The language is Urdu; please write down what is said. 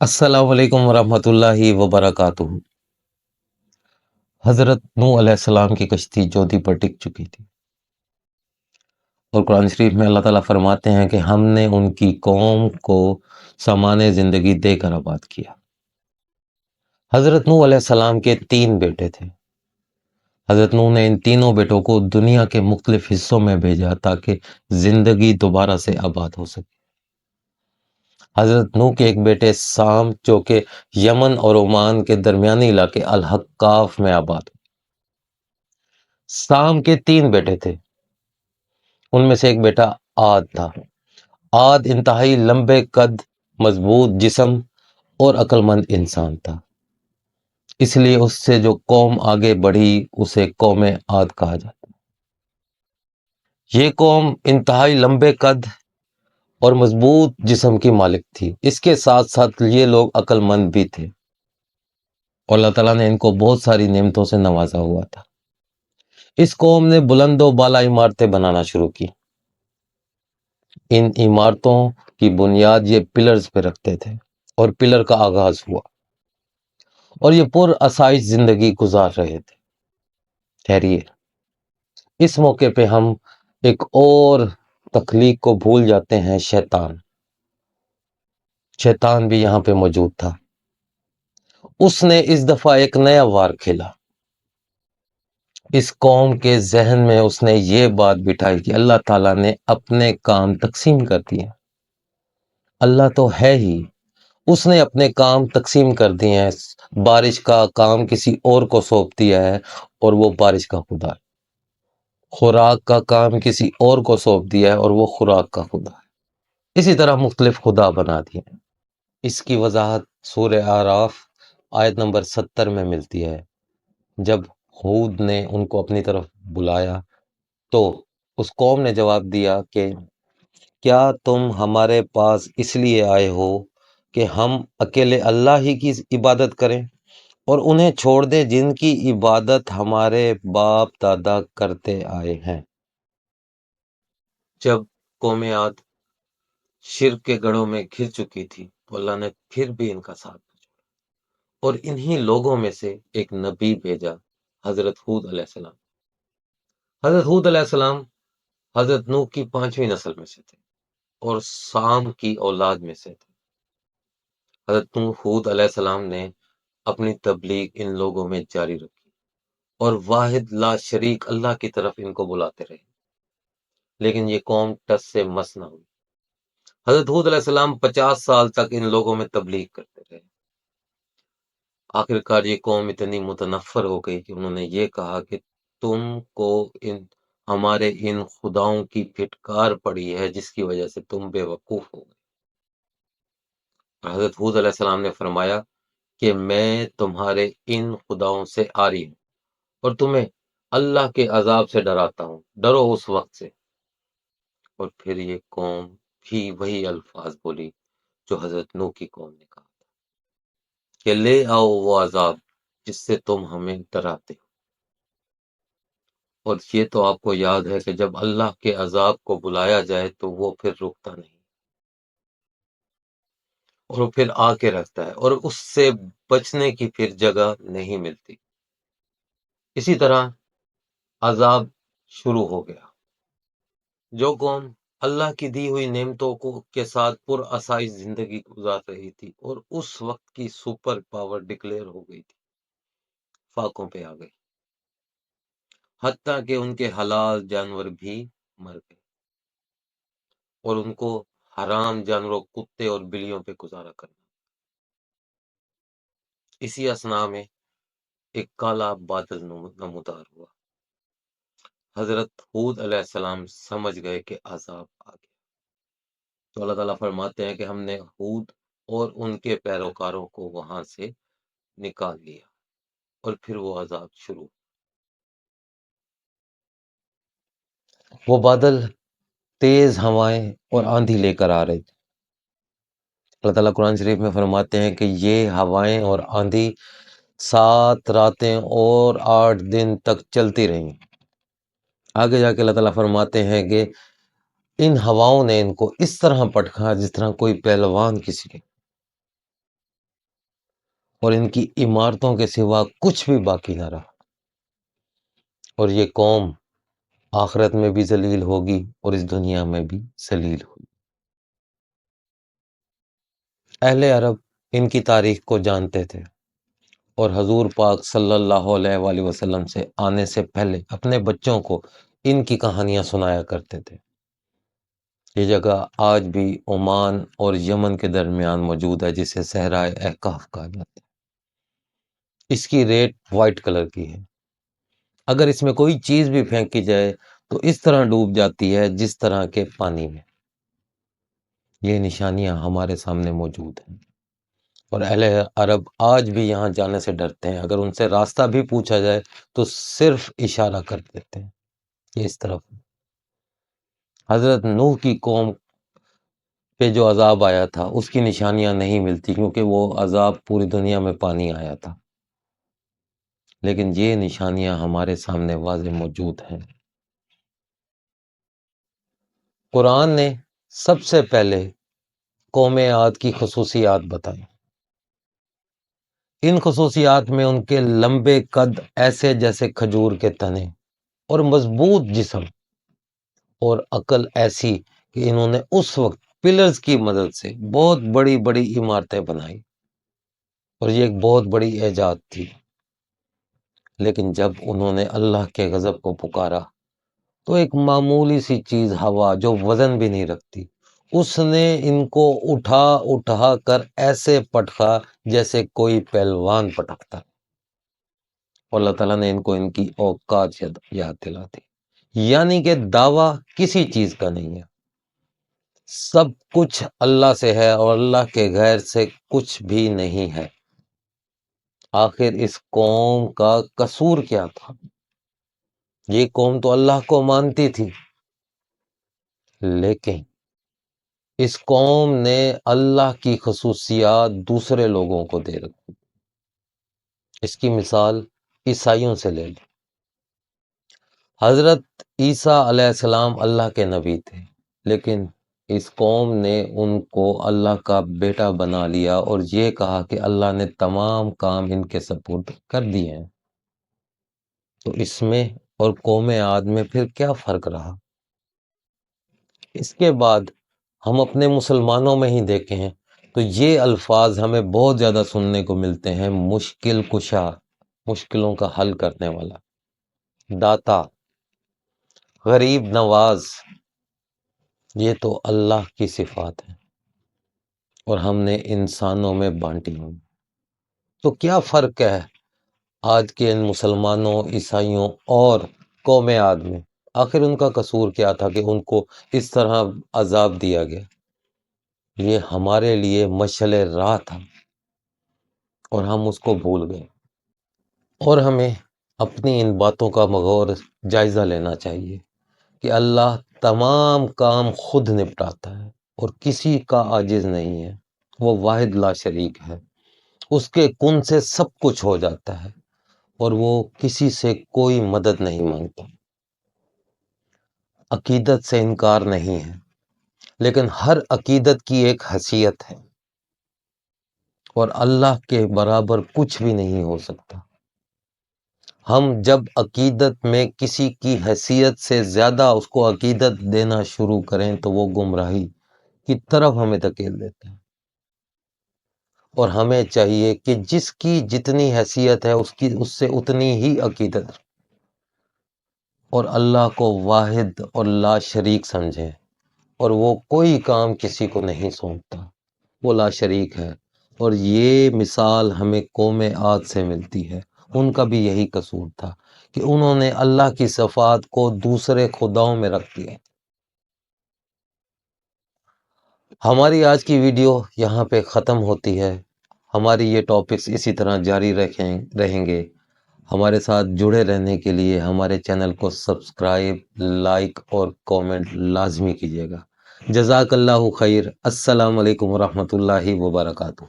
السلام علیکم ورحمۃ اللہ وبرکاتہ۔ حضرت نوح علیہ السلام کی کشتی جودی پر ٹک چکی تھی، اور قرآن شریف میں اللہ تعالیٰ فرماتے ہیں کہ ہم نے ان کی قوم کو سامان زندگی دے کر آباد کیا۔ حضرت نوح علیہ السلام کے 3 بیٹے تھے۔ حضرت نوح نے ان تینوں بیٹوں کو دنیا کے مختلف حصوں میں بھیجا تاکہ زندگی دوبارہ سے آباد ہو سکے۔ حضرت نوح کے ایک بیٹے سام، جو کہ یمن اور عمان کے درمیانی علاقے الحقاف میں آباد ہوئے۔ سام کے 3 بیٹے تھے، ان میں سے ایک بیٹا عاد تھا۔ عاد انتہائی لمبے قد، مضبوط جسم اور عقل مند انسان تھا، اس لیے اس سے جو قوم آگے بڑھی اسے قوم عاد کہا جاتا ہے۔ یہ قوم انتہائی لمبے قد اور مضبوط جسم کی مالک تھی، اس کے ساتھ ساتھ یہ لوگ عقل مند بھی تھے، اور اللہ تعالیٰ نے ان کو بہت ساری نعمتوں سے نوازا ہوا تھا۔ اس قوم نے بلند و بالا عمارتیں بنانا شروع کی۔ ان عمارتوں کی بنیاد یہ پلرز پہ رکھتے تھے، اور پلر کا آغاز ہوا، اور یہ پر آسائش زندگی گزار رہے تھے۔ ٹھہریے، اس موقع پہ ہم ایک اور تخلیق کو بھول جاتے ہیں، شیطان۔ شیطان بھی یہاں پہ موجود تھا۔ اس نے اس دفعہ ایک نیا وار کھیلا۔ اس قوم کے ذہن میں اس نے یہ بات بٹھائی کہ اللہ تعالیٰ نے اپنے کام تقسیم کر دیے۔ اللہ تو ہے ہی، اس نے اپنے کام تقسیم کر دیے ہیں۔ بارش کا کام کسی اور کو سونپ دیا ہے، اور وہ بارش کا خدا ہے۔ خوراک کا کام کسی اور کو سونپ دیا ہے، اور وہ خوراک کا خدا ہے۔ اسی طرح مختلف خدا بنا دیے ہیں۔ اس کی وضاحت سورہ اعراف آیت نمبر 70 میں ملتی ہے۔ جب ہود نے ان کو اپنی طرف بلایا تو اس قوم نے جواب دیا کہ کیا تم ہمارے پاس اس لیے آئے ہو کہ ہم اکیلے اللہ ہی کی عبادت کریں اور انہیں چھوڑ دیں جن کی عبادت ہمارے باپ دادا کرتے آئے ہیں؟ جب قوم عاد شرک کے گڑھوں میں گر چکی تھی تو اللہ نے پھر بھی ان کا ساتھ نہ چھوڑا، اور انہی لوگوں میں سے ایک نبی بھیجا، حضرت ہود علیہ السلام۔ حضرت ہود علیہ السلام حضرت نوح کی 5ویں نسل میں سے تھے، اور سام کی اولاد میں سے تھے۔ حضرت نوح ہود علیہ السلام نے اپنی تبلیغ ان لوگوں میں جاری رکھی، اور واحد لا شریک اللہ کی طرف ان کو بلاتے رہے، لیکن یہ قوم ٹس سے مس نہ ہوئی۔ حضرت ہود علیہ السلام 50 سال تک ان لوگوں میں تبلیغ کرتے رہے۔ آخر کار یہ قوم اتنی متنفر ہو گئی کہ انہوں نے یہ کہا کہ تم کو ہمارے ان خداؤں کی پھٹکار پڑی ہے، جس کی وجہ سے تم بے وقوف ہو گئے۔ حضرت ہود علیہ السلام نے فرمایا کہ میں تمہارے ان خداؤں سے آری ہوں، اور تمہیں اللہ کے عذاب سے ڈراتا ہوں، ڈرو اس وقت سے۔ اور پھر یہ قوم بھی وہی الفاظ بولی جو حضرت نوح کی قوم نے کہا تھا کہ لے آؤ وہ عذاب جس سے تم ہمیں ڈراتے ہو۔ اور یہ تو آپ کو یاد ہے کہ جب اللہ کے عذاب کو بلایا جائے تو وہ پھر رکتا نہیں، اور وہ پھر آ کے رکھتا ہے، اور اس سے بچنے کی پھر جگہ نہیں ملتی۔ اسی طرح عذاب شروع ہو گیا۔ جو قوم اللہ کی دی ہوئی نعمتوں کو کے ساتھ پر آسائش زندگی گزار رہی تھی، اور اس وقت کی سپر پاور ڈکلیئر ہو گئی تھی، فاقوں پہ آ گئی، حتیٰ کہ ان کے حلال جانور بھی مر گئے، اور ان کو حرام جانوروں، کتے اور بلیوں پہ گزارا کرنا۔ اسی اثناء میں ایک کالا بادل نمودار ہوا۔ حضرت ہود علیہ السلام سمجھ گئے کہ عذاب آ گیا، تو اللہ تعالیٰ فرماتے ہیں کہ ہم نے ہود اور ان کے پیروکاروں کو وہاں سے نکال لیا، اور پھر وہ عذاب شروع۔ وہ بادل تیز ہوائیں اور آندھی لے کر آ رہے تھے۔ اللہ تعالیٰ قرآن شریف میں فرماتے ہیں کہ یہ ہوائیں اور آندھی 7 راتیں اور 8 دن تک چلتی رہیں۔ آگے جا کے اللہ تعالیٰ فرماتے ہیں کہ ان ہواؤں نے ان کو اس طرح پٹکا جس طرح کوئی پہلوان کسی کے اور ان کی عمارتوں کے سوا کچھ بھی باقی نہ رہا، اور یہ قوم آخرت میں بھی ذلیل ہوگی اور اس دنیا میں بھی ذلیل ہوگی۔ اہل عرب ان کی تاریخ کو جانتے تھے، اور حضور پاک صلی اللہ علیہ وآلہ وسلم سے آنے سے پہلے اپنے بچوں کو ان کی کہانیاں سنایا کرتے تھے۔ یہ جگہ آج بھی عمان اور یمن کے درمیان موجود ہے، جسے صحرائے احقاف کہا جاتا ہے۔ اس کی ریت وائٹ کلر کی ہے، اگر اس میں کوئی چیز بھی پھینکی جائے تو اس طرح ڈوب جاتی ہے جس طرح کے پانی میں۔ یہ نشانیاں ہمارے سامنے موجود ہیں، اور اہل عرب آج بھی یہاں جانے سے ڈرتے ہیں۔ اگر ان سے راستہ بھی پوچھا جائے تو صرف اشارہ کر دیتے ہیں کہ اس طرف۔ حضرت نوح کی قوم پہ جو عذاب آیا تھا اس کی نشانیاں نہیں ملتی، کیونکہ وہ عذاب پوری دنیا میں پانی آیا تھا، لیکن یہ نشانیاں ہمارے سامنے واضح موجود ہیں۔ قرآن نے سب سے پہلے قوم عاد کی خصوصیات بتائی۔ ان خصوصیات میں ان کے لمبے قد ایسے جیسے کھجور کے تنے، اور مضبوط جسم، اور عقل ایسی کہ انہوں نے اس وقت پلرز کی مدد سے بہت بڑی بڑی عمارتیں بنائی، اور یہ ایک بہت بڑی ایجاد تھی۔ لیکن جب انہوں نے اللہ کے غضب کو پکارا تو ایک معمولی سی چیز، ہوا جو وزن بھی نہیں رکھتی، اس نے ان کو اٹھا اٹھا کر ایسے پٹکا جیسے کوئی پہلوان پٹکتا، اور اللہ تعالیٰ نے ان کو ان کی اوقات یاد دلا دی۔ یعنی کہ دعویٰ کسی چیز کا نہیں ہے، سب کچھ اللہ سے ہے، اور اللہ کے غیر سے کچھ بھی نہیں ہے۔ آخر اس قوم کا قصور کیا تھا؟ یہ قوم تو اللہ کو مانتی تھی، لیکن اس قوم نے اللہ کی خصوصیات دوسرے لوگوں کو دے رکھی۔ اس کی مثال عیسائیوں سے لے لیں۔ حضرت عیسیٰ علیہ السلام اللہ کے نبی تھے، لیکن اس قوم نے ان کو اللہ کا بیٹا بنا لیا، اور یہ کہا کہ اللہ نے تمام کام ان کے سپرد کر دیے ہیں۔ تو اس میں اور قوم عاد میں پھر کیا فرق رہا؟ اس کے بعد ہم اپنے مسلمانوں میں ہی دیکھیں ہیں تو یہ الفاظ ہمیں بہت زیادہ سننے کو ملتے ہیں: مشکل کشا، مشکلوں کا حل کرنے والا، داتا، غریب نواز۔ یہ تو اللہ کی صفات ہیں، اور ہم نے انسانوں میں بانٹی ہوئی۔ تو کیا فرق ہے آج کے ان مسلمانوں، عیسائیوں اور قوم عاد میں؟ آخر ان کا قصور کیا تھا کہ ان کو اس طرح عذاب دیا گیا؟ یہ ہمارے لیے مشعل راہ تھا، اور ہم اس کو بھول گئے، اور ہمیں اپنی ان باتوں کا بغور جائزہ لینا چاہیے کہ اللہ تمام کام خود نپٹاتا ہے، اور کسی کا عاجز نہیں ہے۔ وہ واحد لا شریک ہے، اس کے کن سے سب کچھ ہو جاتا ہے، اور وہ کسی سے کوئی مدد نہیں مانگتا۔ عقیدت سے انکار نہیں ہے، لیکن ہر عقیدت کی ایک حیثیت ہے، اور اللہ کے برابر کچھ بھی نہیں ہو سکتا۔ ہم جب عقیدت میں کسی کی حیثیت سے زیادہ اس کو عقیدت دینا شروع کریں تو وہ گمراہی کی طرف ہمیں دھکیل دیتا ہے، اور ہمیں چاہیے کہ جس کی جتنی حیثیت ہے اس سے اتنی ہی عقیدت، اور اللہ کو واحد اور لا شریک سمجھیں، اور وہ کوئی کام کسی کو نہیں سونپتا، وہ لا شریک ہے۔ اور یہ مثال ہمیں قوم عاد سے ملتی ہے، ان کا بھی یہی قصور تھا کہ انہوں نے اللہ کی صفات کو دوسرے خداؤں میں رکھ دیا۔ ہماری آج کی ویڈیو یہاں پہ ختم ہوتی ہے۔ ہماری یہ ٹاپکس اسی طرح جاری رہیں گے۔ ہمارے ساتھ جڑے رہنے کے لیے ہمارے چینل کو سبسکرائب، لائک اور کومنٹ لازمی کیجیے گا۔ جزاک اللہ خیر۔ السلام علیکم ورحمۃ اللہ وبرکاتہ۔